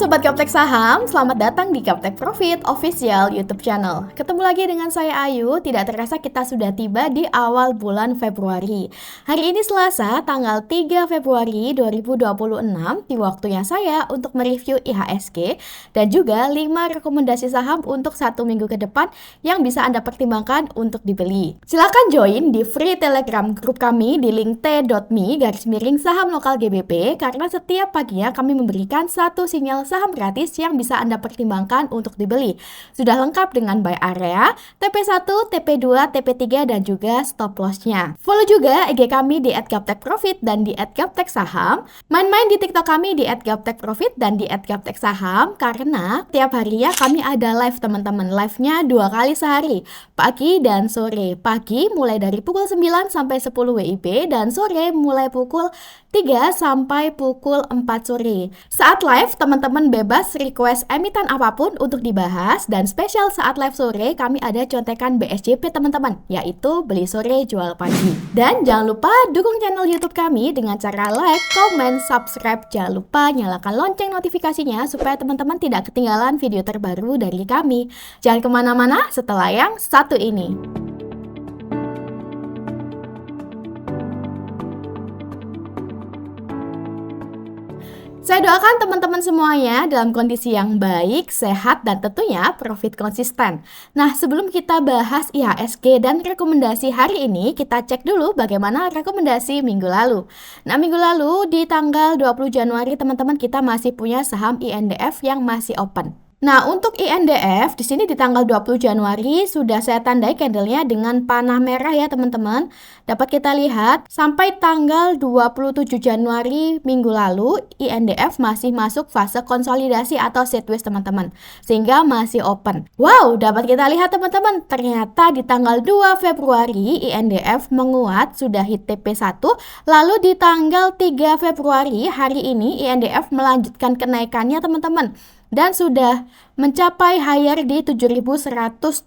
Sobat Gaptek Saham, selamat datang di Gaptek Profit Official YouTube channel. Ketemu lagi dengan saya Ayu, tidak terasa kita sudah tiba di awal bulan Februari. Hari ini Selasa, tanggal 3 Februari 2026, di waktunya saya untuk mereview IHSG dan juga 5 rekomendasi saham untuk 1 minggu ke depan yang bisa Anda pertimbangkan untuk dibeli. Silakan join di free Telegram grup kami di link t.me/saham lokal GBP karena setiap paginya kami memberikan satu sinyal saham gratis yang bisa Anda pertimbangkan untuk dibeli. Sudah lengkap dengan buy area, TP1, TP2, TP3 dan juga stop loss-nya. Follow juga IG kami di @gaptekprofit dan di @gapteksaham. Main-main di TikTok kami di @gaptekprofit dan di @gapteksaham karena tiap harinya kami ada live teman-teman. Live-nya 2 kali sehari, pagi dan sore. Pagi mulai dari pukul 9 sampai 10 WIB dan sore mulai pukul 3 sampai pukul 4 sore. Saat live, teman-teman bebas request emiten apapun untuk dibahas dan spesial saat live sore kami ada contekan BSJP teman-teman, yaitu beli sore jual pagi. Dan jangan lupa dukung channel YouTube kami dengan cara like, comment, subscribe. Jangan lupa nyalakan lonceng notifikasinya supaya teman-teman tidak ketinggalan video terbaru dari kami. Jangan kemana-mana setelah yang satu ini. Saya doakan teman-teman semuanya dalam kondisi yang baik, sehat, dan tentunya profit konsisten. Nah, sebelum kita bahas IHSG dan rekomendasi hari ini, kita cek dulu bagaimana rekomendasi minggu lalu. Nah, minggu lalu di tanggal 20 Januari, teman-teman kita masih punya saham INDF yang masih open. Nah, untuk INDF di sini di tanggal 20 Januari sudah saya tandai candlenya dengan panah merah ya teman-teman. Dapat kita lihat sampai tanggal 27 Januari minggu lalu INDF masih masuk fase konsolidasi atau sideways teman-teman. Sehingga masih open. Wow, dapat kita lihat teman-teman, ternyata di tanggal 2 Februari INDF menguat sudah hit TP1. Lalu di tanggal 3 Februari hari ini INDF melanjutkan kenaikannya teman-teman. Dan sudah mencapai higher di 7.175,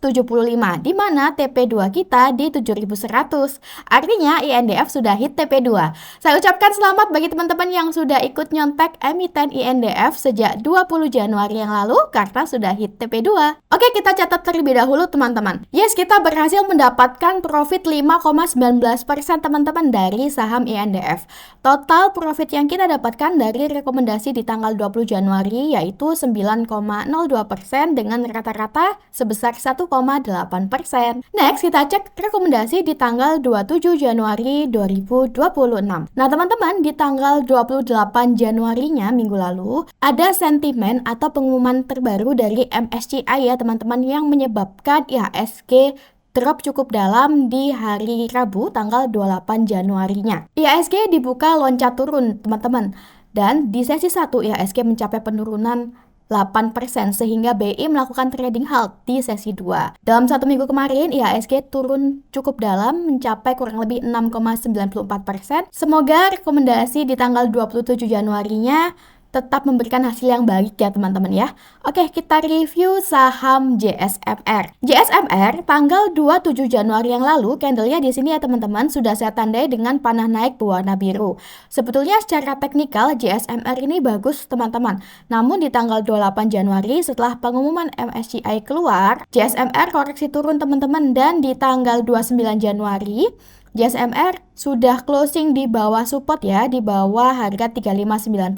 di mana TP2 kita di 7.100. Artinya INDF sudah hit TP2. Saya ucapkan selamat bagi teman-teman yang sudah ikut nyontek emiten INDF sejak 20 Januari yang lalu karena sudah hit TP2. Oke, kita catat terlebih dahulu teman-teman. Yes, kita berhasil mendapatkan profit 5,19% teman-teman dari saham INDF. Total profit yang kita dapatkan dari rekomendasi di tanggal 20 Januari yaitu 9,02% dengan rata-rata sebesar 1,8%. Next, kita cek rekomendasi di tanggal 27 Januari 2026. Nah, teman-teman, di tanggal 28 Januarinya minggu lalu, ada sentimen atau pengumuman terbaru dari MSCI ya, teman-teman, yang menyebabkan IHSG drop cukup dalam di hari Rabu tanggal 28 Januarinya. IHSG dibuka loncat turun, teman-teman. Dan di sesi 1 IHSG mencapai penurunan 8% sehingga BI melakukan trading halt di sesi 2. Dalam 1 minggu kemarin IHSG turun cukup dalam mencapai kurang lebih 6,94%. Semoga rekomendasi di tanggal 27 Januarinya tetap memberikan hasil yang baik ya teman-teman ya. Oke, kita review saham JSMR. JSMR tanggal 27 Januari yang lalu candlenya di sini ya teman-teman sudah saya tandai dengan panah naik berwarna biru. Sebetulnya secara teknikal JSMR ini bagus teman-teman. Namun di tanggal 28 Januari setelah pengumuman MSCI keluar, JSMR koreksi turun teman-teman dan di tanggal 29 Januari JSMR sudah closing di bawah support ya, di bawah harga 3590.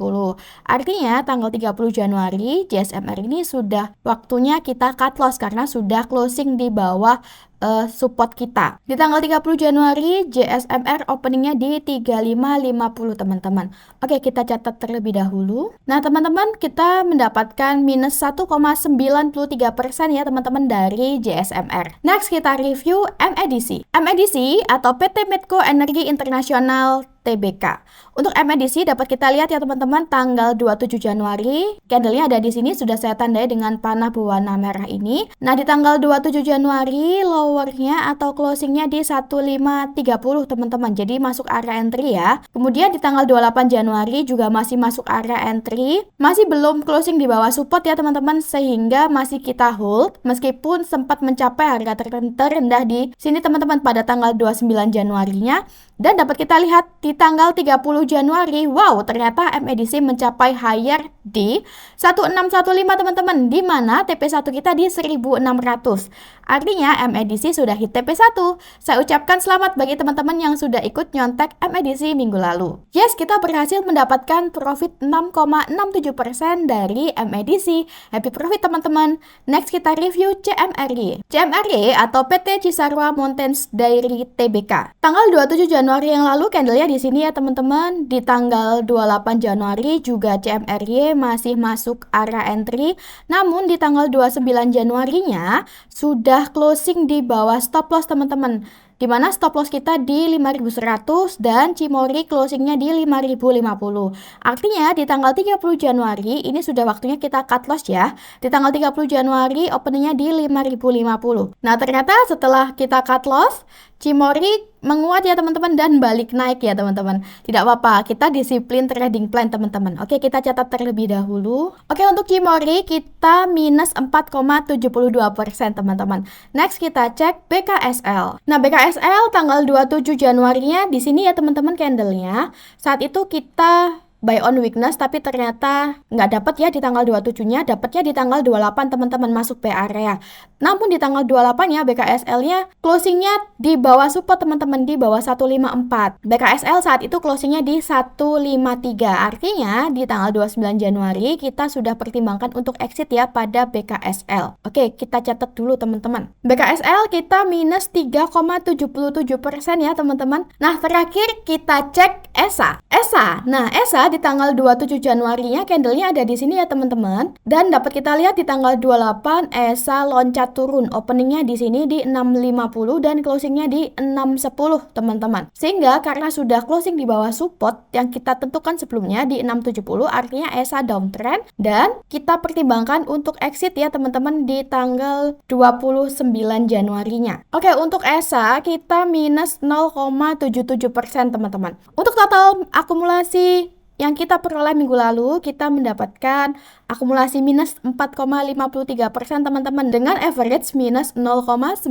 Artinya tanggal 30 Januari JSMR ini sudah waktunya kita cut loss karena sudah closing di bawah support kita. Di tanggal 30 Januari JSMR openingnya di 3550 teman-teman. Oke, kita catat terlebih dahulu. Nah teman-teman, kita mendapatkan minus 1,93% ya teman-teman dari JSMR. Next kita review MEDC. MEDC atau PT Medco Energi Internasional TBK. Untuk MEDC dapat kita lihat ya teman-teman tanggal 27 Januari candlenya ada di sini sudah saya tandai dengan panah berwarna merah ini. Nah di tanggal 27 Januari lowernya atau closingnya di 1530 teman-teman. Jadi masuk area entry ya. Kemudian di tanggal 28 Januari juga masih masuk area entry. Masih belum closing di bawah support ya teman-teman sehingga masih kita hold meskipun sempat mencapai harga terendah di sini teman-teman pada tanggal 29 Januarinya. Dan dapat kita lihat di tanggal 30 Januari, wow ternyata MEDC mencapai higher di 1615 teman-teman, di mana TP1 kita di 1600. Artinya M-edisi sudah hit TP1. Saya ucapkan selamat bagi teman-teman yang sudah ikut nyontek M-edisi minggu lalu. Yes, kita berhasil mendapatkan profit 6,67% dari M-edisi. Happy profit teman-teman. Next kita review CMRY. CMRY atau PT Cisarua Mountains Dairy Tbk. Tanggal 27 Januari yang lalu candlenya di sini ya teman-teman. Di tanggal 28 Januari juga CMRY masih masuk area entry. Namun di tanggal 29 Januarinya sudah closing di bawah stop loss teman-teman, di mana stop loss kita di 5.100 dan Cimory closingnya di 5.050. Artinya di tanggal 30 Januari ini sudah waktunya kita cut loss ya. Di tanggal 30 Januari openingnya di 5.050. Nah ternyata setelah kita cut loss, Cimory menguat ya teman-teman dan balik naik ya teman-teman. Tidak apa-apa, kita disiplin trading plan teman-teman. Oke, kita catat terlebih dahulu. Oke, untuk Cimory kita minus 4,72% teman-teman. Next kita cek BKSL. Nah, BKSL tanggal 27 Januarinya di sini ya teman-teman candlenya. Saat itu kita buy on weakness tapi ternyata nggak dapat ya di tanggal 27-nya, dapatnya di tanggal 28 teman-teman masuk P area. Namun di tanggal 28-nya BKSL-nya closingnya di bawah support teman-teman, di bawah 154. BKSL saat itu closingnya di 153. Artinya di tanggal 29 Januari kita sudah pertimbangkan untuk exit ya pada BKSL. Oke, kita catat dulu teman-teman. BKSL kita minus 3,77% ya teman-teman. Nah, terakhir kita cek ESA. Nah, ESA di tanggal 27 Januarinya candlenya ada di sini ya teman-teman. Dan dapat kita lihat di tanggal 28 ESA loncat turun. Openingnya di sini di 650 dan closingnya di 610 teman-teman. Sehingga karena sudah closing di bawah support yang kita tentukan sebelumnya di 670, artinya ESA downtrend dan kita pertimbangkan untuk exit ya teman-teman di tanggal 29 Januarinya. Oke, untuk ESA kita minus 0,77% teman-teman. Untuk total akumulasi yang kita peroleh minggu lalu, kita mendapatkan akumulasi minus 4,53% teman-teman dengan average minus 0,91%.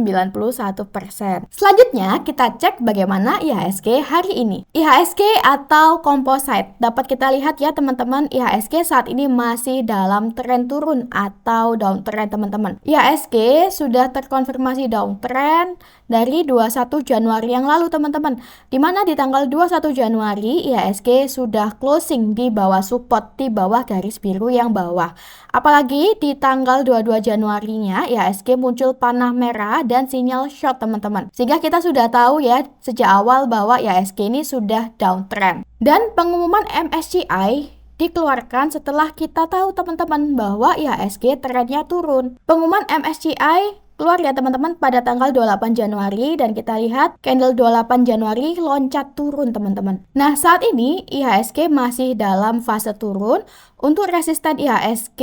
Selanjutnya kita cek bagaimana IHSG hari ini. IHSG atau composite dapat kita lihat ya teman-teman, IHSG saat ini masih dalam tren turun atau downtrend teman-teman. IHSG sudah terkonfirmasi downtrend dari 21 Januari yang lalu teman-teman, dimana di tanggal 21 Januari IHSG sudah closing di bawah support, di bawah garis biru yang bawah. Apalagi di tanggal 22 Januarinya IHSG muncul panah merah dan sinyal short teman-teman, sehingga kita sudah tahu ya sejak awal bahwa IHSG ini sudah downtrend. Dan pengumuman MSCI dikeluarkan setelah kita tahu teman-teman bahwa IHSG trennya turun. Pengumuman MSCI keluar ya teman-teman pada tanggal 28 Januari dan kita lihat candle 28 Januari loncat turun teman-teman. Nah, saat ini IHSG masih dalam fase turun. Untuk resisten IHSG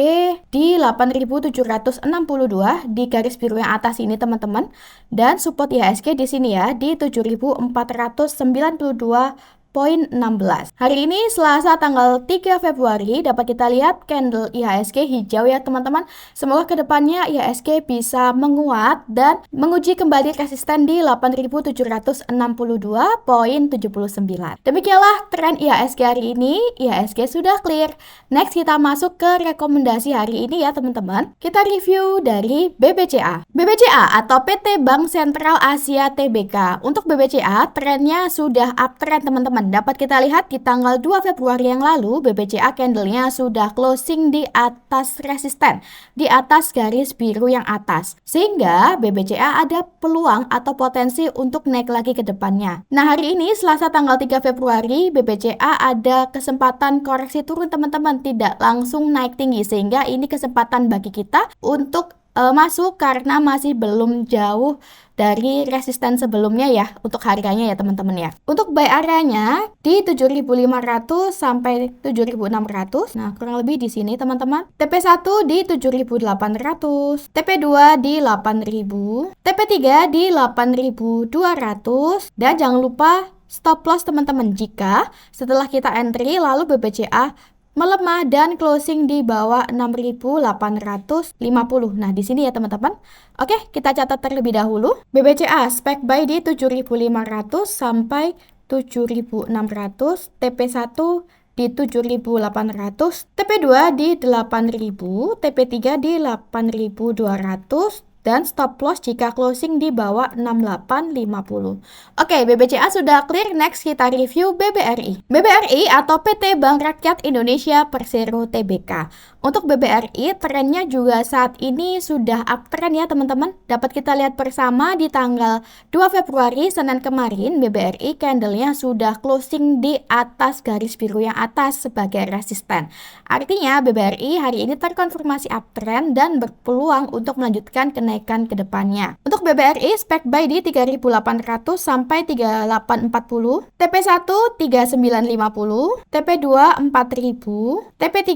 di 8.762 di garis biru yang atas ini teman-teman, dan support IHSG di sini ya di 7.492.16. Hari ini Selasa tanggal 3 Februari dapat kita lihat candle IHSG hijau ya teman-teman. Semoga kedepannya IHSG bisa menguat dan menguji kembali resisten di 8.762.79. Demikianlah tren IHSG hari ini. IHSG sudah clear. Next kita masuk ke rekomendasi hari ini ya teman-teman. Kita review dari BBCA. BBCA atau PT Bank Sentral Asia Tbk. Untuk BBCA trennya sudah uptrend teman-teman. Dapat kita lihat di tanggal 2 Februari yang lalu BBCA candlenya sudah closing di atas resisten, di atas garis biru yang atas, sehingga BBCA ada peluang atau potensi untuk naik lagi ke depannya. Nah, hari ini Selasa tanggal 3 Februari BBCA ada kesempatan koreksi turun teman-teman, tidak langsung naik tinggi, sehingga ini kesempatan bagi kita untuk masuk karena masih belum jauh dari resisten sebelumnya ya untuk harganya ya teman-teman ya. Untuk buy areanya di 7.500 sampai 7.600. Nah, kurang lebih di sini teman-teman. TP1 di 7.800, TP2 di 8.000, TP3 di 8.200 dan jangan lupa stop loss teman-teman jika setelah kita entry lalu BBCA melemah dan closing di bawah 6.850. Nah, di sini ya teman-teman. Oke, kita catat terlebih dahulu. BBCA spek buy di 7.500 sampai 7.600, TP1 di 7.800, TP2 di 8.000, TP3 di 8.200, dan stop loss jika closing di bawah 6850. Oke, BBCA sudah clear. Next kita review BBRI. BBRI atau PT Bank Rakyat Indonesia Persero Tbk. Untuk BBRI trennya juga saat ini sudah uptrend ya teman-teman. Dapat kita lihat bersama di tanggal 2 Februari Senin kemarin BBRI candlenya sudah closing di atas garis biru yang atas sebagai resisten. Artinya BBRI hari ini terkonfirmasi uptrend dan berpeluang untuk melanjutkan kenaikan ke depannya. Untuk BBRI spek buy di 3.800 sampai 3.840, TP1 3.950, TP2 4.000, TP3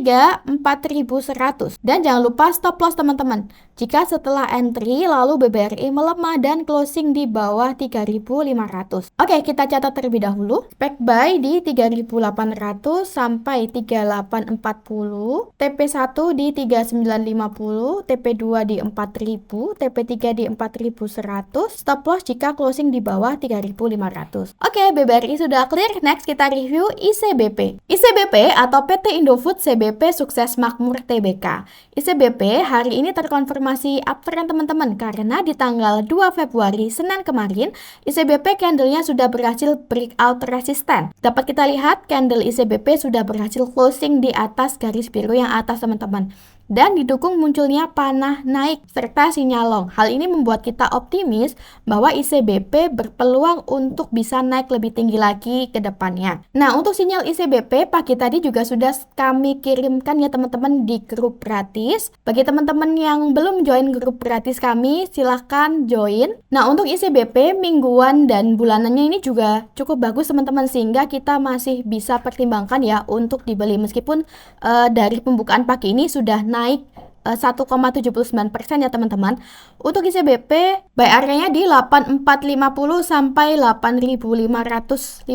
4.100. Dan jangan lupa stop loss teman-teman. Jika setelah entry lalu BBRI melemah dan closing di bawah 3.500. Oke, kita catat terlebih dahulu. Spek buy di 3.800 sampai 3.840, TP1 di 3.950, TP2 di 4.000, TP3 di 4.100, stop loss jika closing di bawah 3.500. Oke, BBRI sudah clear. Next kita review ICBP. ICBP atau PT Indofood CBP Sukses Makmur Tbk. ICBP hari ini terkonfirmasi uptrend teman-teman karena di tanggal 2 Februari Senin kemarin ICBP candlenya sudah berhasil breakout resisten. Dapat kita lihat candle ICBP sudah berhasil closing di atas garis biru yang atas teman-teman. Dan didukung munculnya panah naik serta sinyal long. Hal ini membuat kita optimis bahwa ICBP berpeluang untuk bisa naik lebih tinggi lagi ke depannya. Nah, untuk sinyal ICBP pagi tadi juga sudah kami kirimkan ya teman-teman di grup gratis. Bagi teman-teman yang belum join grup gratis kami, silahkan join. Nah, untuk ICBP mingguan dan bulanannya ini juga cukup bagus teman-teman, sehingga kita masih bisa pertimbangkan ya untuk dibeli meskipun dari pembukaan pagi ini sudah naik 1,79% ya teman-teman. Untuk ICBP buy area-nya di 8450 sampai 8550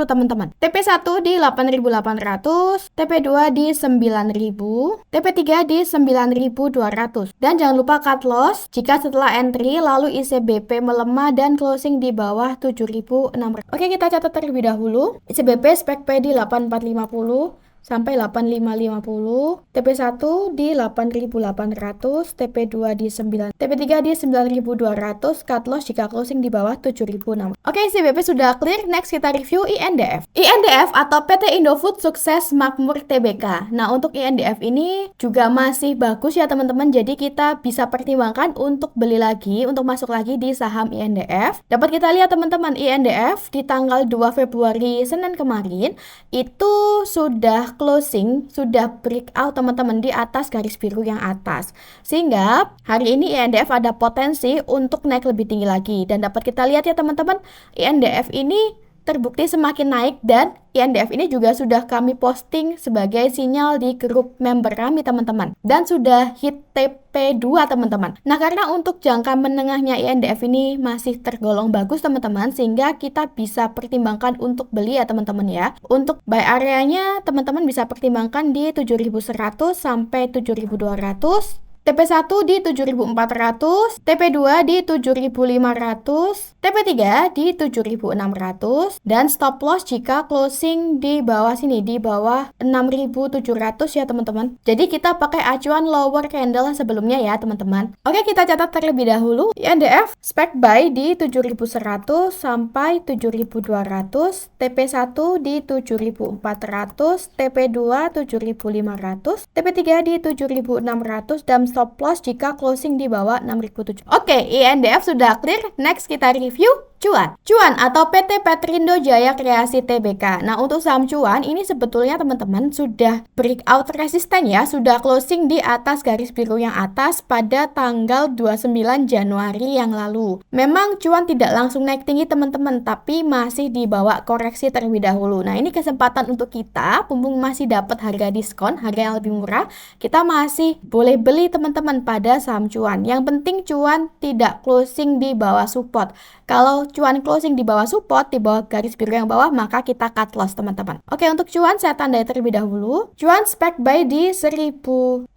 teman-teman. TP1 di 8800, TP2 di 9000, TP3 di 9200. Dan jangan lupa cut loss jika setelah entry lalu ICBP melemah dan closing di bawah 7600. Oke, kita catat terlebih dahulu. ICBP spek buy di 8450 sampai 8550, TP1 di 8800, TP2 di 9, TP3 di 9200, cut loss jika closing di bawah 7600. Oke, ICBP sudah clear. Next kita review INDF. INDF atau PT Indofood Sukses Makmur Tbk. Nah, untuk INDF ini juga masih bagus ya teman-teman. Jadi kita bisa pertimbangkan untuk beli lagi, untuk masuk lagi di saham INDF. Dapat kita lihat teman-teman, INDF di tanggal 2 Februari Senin kemarin itu sudah closing, sudah breakout teman-teman di atas garis biru yang atas. Sehingga hari ini INDF ada potensi untuk naik lebih tinggi lagi. Dan dapat kita lihat ya teman-teman, INDF ini terbukti semakin naik dan INDF ini juga sudah kami posting sebagai sinyal di grup member kami teman-teman. Dan sudah hit TP2 teman-teman. Nah, karena untuk jangka menengahnya INDF ini masih tergolong bagus teman-teman, sehingga kita bisa pertimbangkan untuk beli ya teman-teman ya. Untuk buy area-nya teman-teman bisa pertimbangkan di 7100 sampai 7200. TP1 di 7400, TP2 di 7500, TP3 di 7600, dan stop loss jika closing di bawah sini, di bawah 6700 ya teman-teman. Jadi kita pakai acuan lower candle sebelumnya ya teman-teman. Oke, kita catat terlebih dahulu. INDF spek buy di 7100 sampai 7200, TP1 di 7400, TP2 7500, TP3 di 7600, dan stop loss jika closing di bawah 6.007. Oke, INDF sudah clear. Next kita review Cuan. Cuan atau PT Petrindo Jaya Kreasi Tbk. Nah, untuk saham Cuan ini sebetulnya teman-teman sudah breakout resisten ya, sudah closing di atas garis biru yang atas pada tanggal 29 Januari yang lalu. Memang Cuan tidak langsung naik tinggi teman-teman, tapi masih dibawa koreksi terlebih dahulu. Nah, ini kesempatan untuk kita, mumpung masih dapat harga diskon, harga yang lebih murah, kita masih boleh beli teman-teman pada saham Cuan. Yang penting Cuan tidak closing di bawah support. Kalau cuan closing di bawah support, di bawah garis biru yang bawah, maka kita cut loss teman-teman. Oke, untuk cuan saya tandai terlebih dahulu. Cuan spek buy di 1600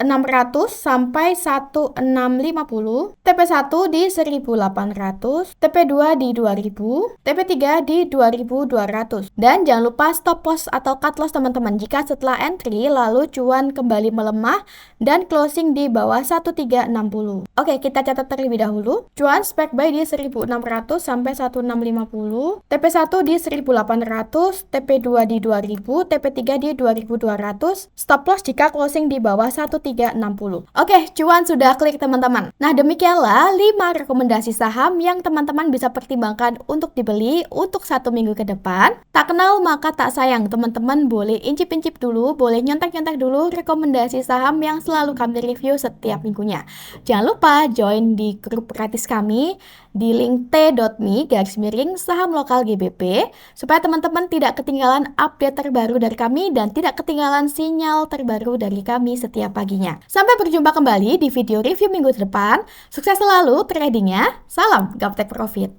sampai 1650, TP1 di 1800, TP2 di 2000, TP3 di 2200. Dan jangan lupa stop loss atau cut loss teman-teman jika setelah entry lalu cuan kembali melemah dan closing di bawah 1360. Oke, kita catat terlebih dahulu. Cuan spek buy di 1600 sampai 1650, TP1 di 1800, TP2 di 2000, TP3 di 2200. Stop loss jika closing di bawah 1360. Oke, cuan sudah klik teman-teman. Nah, demikianlah 5 rekomendasi saham yang teman-teman bisa pertimbangkan untuk dibeli untuk 1 minggu ke depan. Tak kenal maka tak sayang, teman-teman boleh incip-incip dulu, boleh nyontek-nyontek dulu rekomendasi saham yang selalu kami review setiap minggunya. Jangan lupa join di grup gratis kami di link t.me/saham lokal GBP supaya teman-teman tidak ketinggalan update terbaru dari kami dan tidak ketinggalan sinyal terbaru dari kami setiap paginya. Sampai berjumpa kembali di video review minggu depan. Sukses selalu tradingnya. Salam Gaptek Profit.